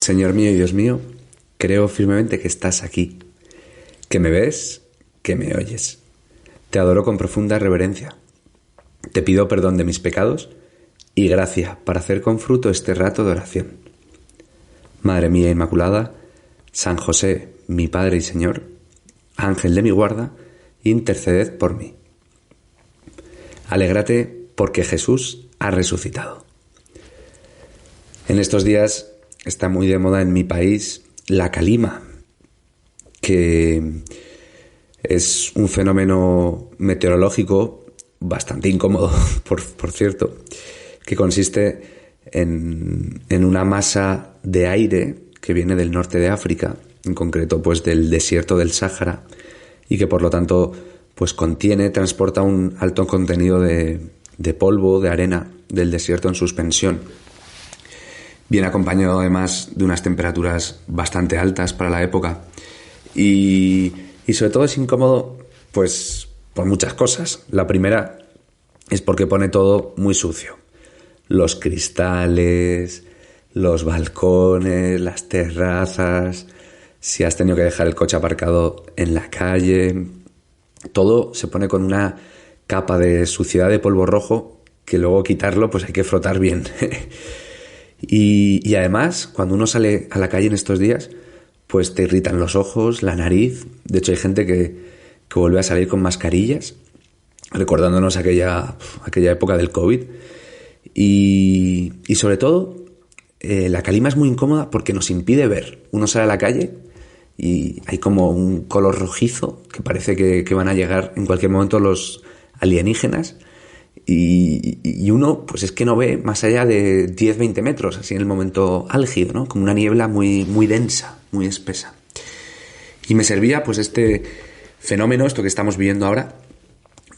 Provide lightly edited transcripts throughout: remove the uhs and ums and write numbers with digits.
Señor mío y Dios mío, creo firmemente que estás aquí, que me ves, que me oyes. Te adoro con profunda reverencia. Te pido perdón de mis pecados y gracia para hacer con fruto este rato de oración. Madre mía Inmaculada, San José, mi Padre y Señor, Ángel de mi guarda, interceded por mí. Alégrate porque Jesús ha resucitado. En estos días está muy de moda en mi país la calima, que es un fenómeno meteorológico bastante incómodo, por cierto, que consiste en una masa de aire que viene del norte de África, en concreto pues del desierto del Sáhara, y que por lo tanto pues transporta un alto contenido de polvo, de arena del desierto en suspensión. Viene acompañado además de unas temperaturas bastante altas para la época y sobre todo es incómodo pues por muchas cosas. La primera es porque pone todo muy sucio. Los cristales, los balcones, las terrazas, si has tenido que dejar el coche aparcado en la calle, todo se pone con una capa de suciedad de polvo rojo que luego quitarlo pues hay que frotar bien. Y además, cuando uno sale a la calle en estos días, pues te irritan los ojos, la nariz. De hecho, hay gente que vuelve a salir con mascarillas, recordándonos aquella época del COVID. Y sobre todo, la calima es muy incómoda porque nos impide ver. Uno sale a la calle y hay como un color rojizo que parece que van a llegar en cualquier momento los alienígenas. Y uno, pues es que no ve más allá de 10-20 metros, así en el momento álgido, ¿no? Como una niebla muy, muy densa, muy espesa. Y me servía, pues, este fenómeno, esto que estamos viviendo ahora,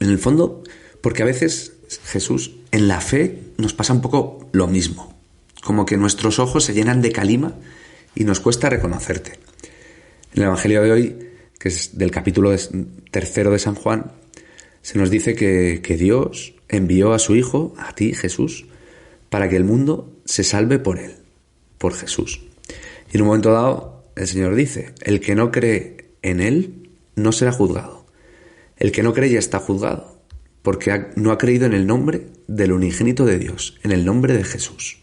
en el fondo, porque a veces, Jesús, en la fe nos pasa un poco lo mismo. Como que nuestros ojos se llenan de calima y nos cuesta reconocerte. En el Evangelio de hoy, que es del capítulo 3 de San Juan, se nos dice que Dios envió a su Hijo, a ti, Jesús, para que el mundo se salve por él, por Jesús. Y en un momento dado, el Señor dice, el que no cree en él no será juzgado. El que no cree ya está juzgado, porque no ha creído en el nombre del unigénito de Dios, en el nombre de Jesús.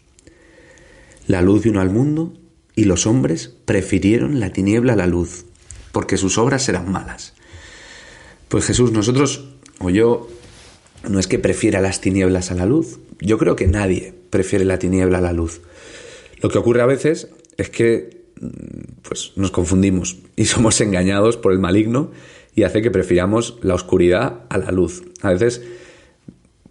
La luz vino al mundo y los hombres prefirieron la tiniebla a la luz, porque sus obras eran malas. Pues Jesús, nosotros, o yo, no es que prefiera las tinieblas a la luz. Yo creo que nadie prefiere la tiniebla a la luz. Lo que ocurre a veces es que pues nos confundimos y somos engañados por el maligno y hace que prefiramos la oscuridad a la luz. A veces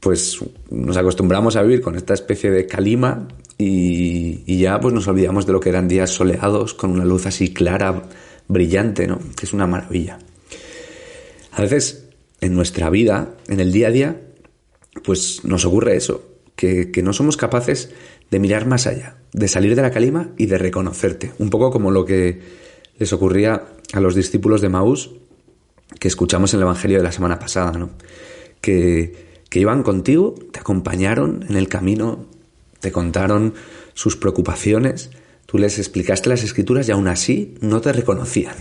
pues nos acostumbramos a vivir con esta especie de calima y ya pues nos olvidamos de lo que eran días soleados con una luz así clara, brillante, ¿no? Que es una maravilla. A veces en nuestra vida, en el día a día, pues nos ocurre eso, que no somos capaces de mirar más allá, de salir de la calima y de reconocerte. Un poco como lo que les ocurría a los discípulos de Maús, que escuchamos en el Evangelio de la semana pasada, ¿no? Que iban contigo, te acompañaron en el camino, te contaron sus preocupaciones, tú les explicaste las Escrituras y aún así no te reconocían.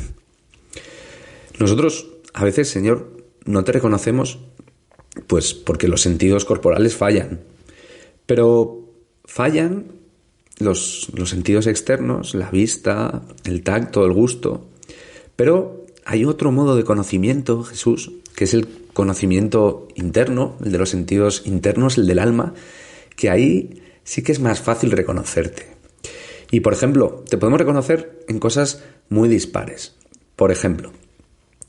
Nosotros, a veces, Señor, no te reconocemos pues porque los sentidos corporales fallan. Pero fallan los sentidos externos, la vista, el tacto, el gusto. Pero hay otro modo de conocimiento, Jesús, que es el conocimiento interno, el de los sentidos internos, el del alma, que ahí sí que es más fácil reconocerte. Y, por ejemplo, te podemos reconocer en cosas muy dispares. Por ejemplo,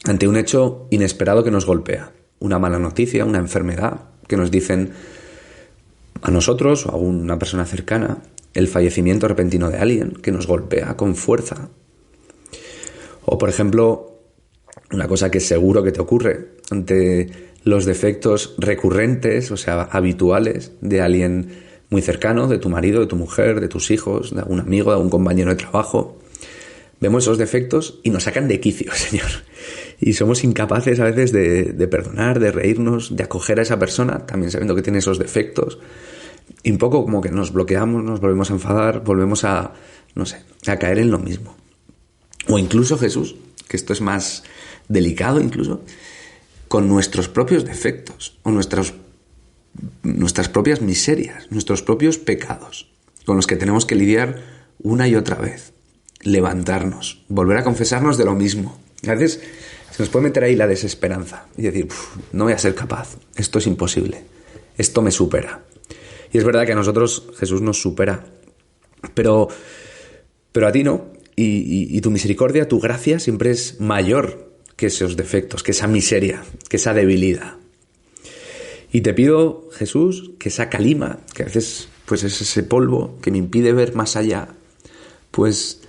ante un hecho inesperado que nos golpea, una mala noticia, una enfermedad, que nos dicen a nosotros o a una persona cercana, el fallecimiento repentino de alguien que nos golpea con fuerza. O, por ejemplo, una cosa que seguro que te ocurre ante los defectos recurrentes, o sea, habituales, de alguien muy cercano, de tu marido, de tu mujer, de tus hijos, de algún amigo, de algún compañero de trabajo. Vemos esos defectos y nos sacan de quicio, Señor. Y somos incapaces a veces de perdonar, de reírnos, de acoger a esa persona, también sabiendo que tiene esos defectos. Y un poco como que nos bloqueamos, nos volvemos a enfadar, volvemos a, no sé, a caer en lo mismo. O incluso Jesús, que esto es más delicado incluso, con nuestros propios defectos o nuestras propias miserias, nuestros propios pecados, con los que tenemos que lidiar una y otra vez. Levantarnos, volver a confesarnos de lo mismo. A veces se nos puede meter ahí la desesperanza y decir, no voy a ser capaz, esto es imposible, esto me supera. Y es verdad que a nosotros Jesús nos supera, pero a ti no. Y tu misericordia, tu gracia siempre es mayor que esos defectos, que esa miseria, que esa debilidad. Y te pido, Jesús, que esa calima, que a veces pues es ese polvo que me impide ver más allá, pues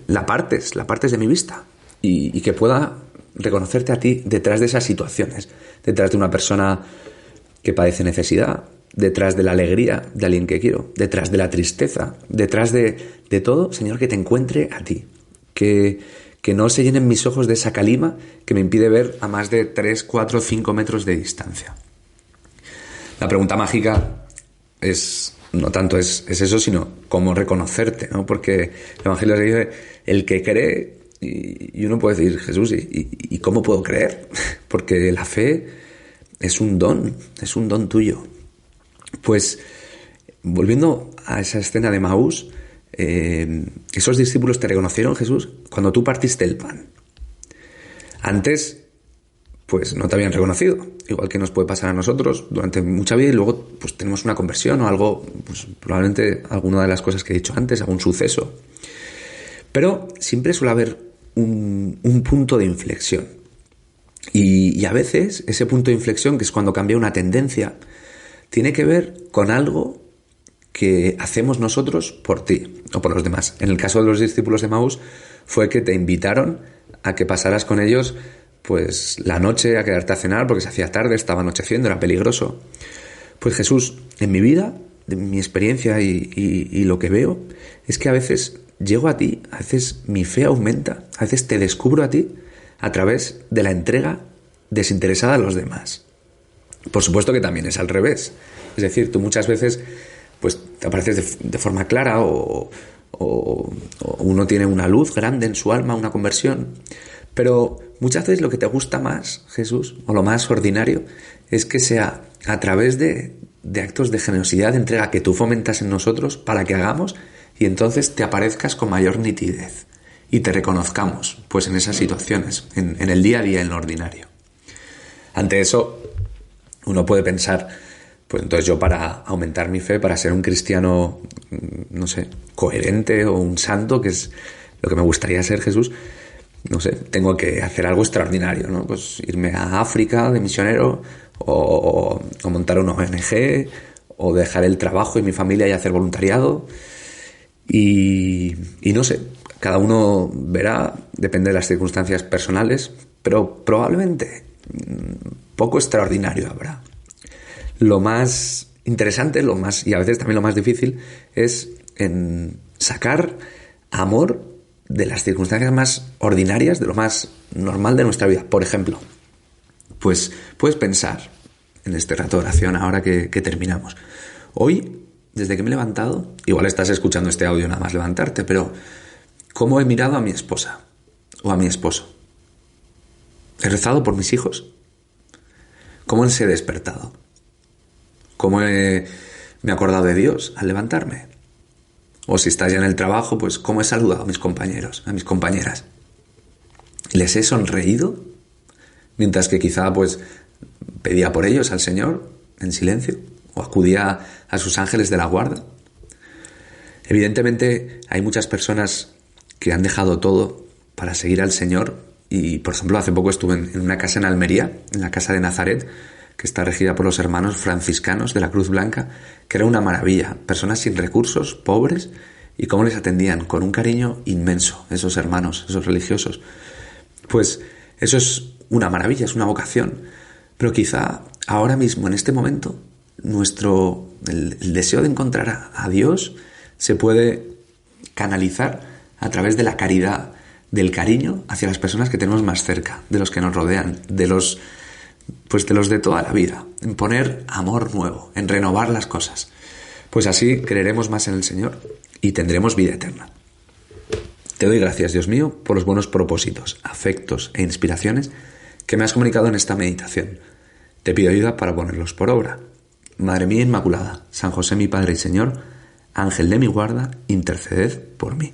la partes de mi vista y que pueda reconocerte a ti detrás de esas situaciones, detrás de una persona que padece necesidad, detrás de la alegría de alguien que quiero, detrás de la tristeza, detrás de todo, Señor, que te encuentre a ti, que no se llenen mis ojos de esa calima que me impide ver a más de 3, 4, 5 metros de distancia. La pregunta mágica no tanto es eso, sino cómo reconocerte, ¿no? Porque el Evangelio dice, el que cree, y uno puede decir, Jesús, ¿y cómo puedo creer? Porque la fe es un don tuyo. Pues, volviendo a esa escena de Maús, esos discípulos te reconocieron, Jesús, cuando tú partiste el pan. Antes, pues no te habían reconocido, igual que nos puede pasar a nosotros durante mucha vida y luego pues tenemos una conversión o algo, pues probablemente alguna de las cosas que he dicho antes, algún suceso. Pero siempre suele haber un punto de inflexión. Y a veces ese punto de inflexión, que es cuando cambia una tendencia, tiene que ver con algo que hacemos nosotros por ti o por los demás. En el caso de los discípulos de Maús fue que te invitaron a que pasaras con ellos pues la noche, a quedarte a cenar porque se hacía tarde, estaba anocheciendo, era peligroso. Pues Jesús, en mi vida, en mi experiencia y lo que veo, es que a veces llego a ti, a veces mi fe aumenta, a veces te descubro a ti a través de la entrega desinteresada a los demás. Por supuesto que también es al revés. Es decir, tú muchas veces pues te apareces de forma clara o uno tiene una luz grande en su alma, una conversión. Pero muchas veces lo que te gusta más, Jesús, o lo más ordinario, es que sea a través de actos de generosidad, de entrega que tú fomentas en nosotros para que hagamos y entonces te aparezcas con mayor nitidez y te reconozcamos pues en esas situaciones, en el día a día, en lo ordinario. Ante eso, uno puede pensar, pues entonces yo para aumentar mi fe, para ser un cristiano, no sé, coherente o un santo, que es lo que me gustaría ser, Jesús, no sé, tengo que hacer algo extraordinario, ¿no? Pues irme a África de misionero o montar una ONG o dejar el trabajo y mi familia y hacer voluntariado y no sé, cada uno verá, depende de las circunstancias personales, pero probablemente poco extraordinario habrá. Lo más interesante, y a veces también lo más difícil, es en sacar amor de las circunstancias más ordinarias, de lo más normal de nuestra vida. Por ejemplo, pues puedes pensar en este rato de oración ahora que terminamos. Hoy, desde que me he levantado, igual estás escuchando este audio nada más levantarte, pero ¿cómo he mirado a mi esposa o a mi esposo? ¿He rezado por mis hijos? ¿Cómo les he despertado? ¿Cómo me he acordado de Dios al levantarme? O si estás ya en el trabajo, pues ¿cómo he saludado a mis compañeros, a mis compañeras? ¿Les he sonreído? Mientras que quizá pues pedía por ellos al Señor en silencio o acudía a sus ángeles de la guarda. Evidentemente hay muchas personas que han dejado todo para seguir al Señor y, por ejemplo, hace poco estuve en una casa en Almería, en la casa de Nazaret, que está regida por los hermanos franciscanos de la Cruz Blanca, que era una maravilla. Personas sin recursos, pobres, y cómo les atendían con un cariño inmenso, esos hermanos, esos religiosos. Pues eso es una maravilla, es una vocación. Pero quizá ahora mismo, en este momento, el deseo de encontrar a Dios se puede canalizar a través de la caridad, del cariño hacia las personas que tenemos más cerca, de los que nos rodean, de los pues de los de toda la vida, en poner amor nuevo, en renovar las cosas. Pues así creeremos más en el Señor y tendremos vida eterna. Te doy gracias, Dios mío, por los buenos propósitos, afectos e inspiraciones que me has comunicado en esta meditación. Te pido ayuda para ponerlos por obra. Madre mía Inmaculada, San José mi Padre y Señor, Ángel de mi guarda, interceded por mí.